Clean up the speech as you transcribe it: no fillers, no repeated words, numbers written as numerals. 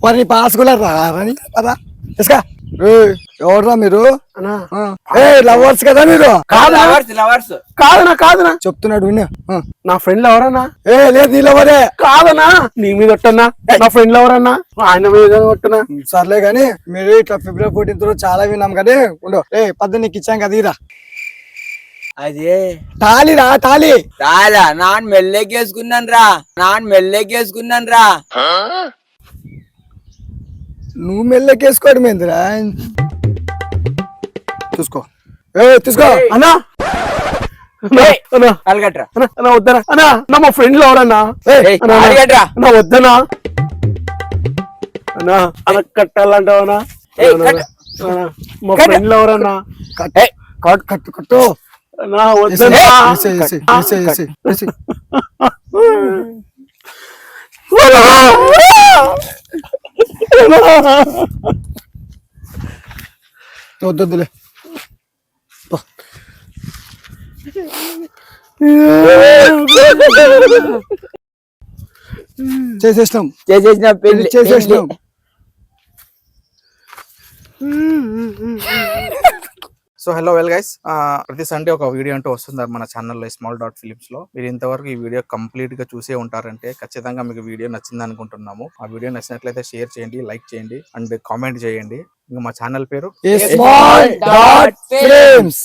వారిని పాస్ కూడా రాని పదా ఇసుక ఎవరురా మీరు లవర్స్ కదా మీరు? కాదనా చెప్తున్నాడు విన్నా. నా ఫ్రెండ్ ఎవరన్నా? లేదు నీ లవరే. కాదనా నీ మీద ఒట్టన్నా, నా ఫ్రెండ్ ఎవరన్నా ఆయన మీద ఒట్టనా? సర్లే గాని మీరు ఇట్లా ఫిబ్రవరి 14 చాలా విన్నాం కదా. ఉండవు పద్దెనికి ఇచ్చాం కదా ఇరా. అదే తాళిరా తాళి. తాళా? నాన్ మెల్లెకేసుకున్నాను రా. నువ్వు మెల్లకేసుకోవడం ఏందిరా? చూసుకో తీసుకో అన్నా అలగట్రా అన్నా వద్దనా అన్నా, నా మా ఫ్రెండ్ ఎవరన్నా? అన్నా వద్దనా అన్నా, అన్న కట్టాలంటావనా? మా ఫ్రెండ్ ఎవరన్నా? కట్టు అన్నా వద్దనా. వద్దులే చేసేసినాం పెళ్లి చేసేసినాం. సో హలో వెల్ గైస్, ప్రతి సండే ఒక వీడియో అంటూ వస్తుంది మన ఛానల్లో స్మాల్ డాట్ ఫిలిమ్స్ లో. మీరు ఇంతవరకు ఈ వీడియో కంప్లీట్ గా చూసే ఉంటారంటే ఖచ్చితంగా మీకు వీడియో నచ్చింది అనుకుంటున్నాము. ఆ వీడియో నచ్చినట్లయితే షేర్ చేయండి, లైక్ చేయండి అండ్ కామెంట్ చేయండి. ఇంకా మా ఛానల్ పేరు స్మాల్ డాట్ ఫిలిమ్స్.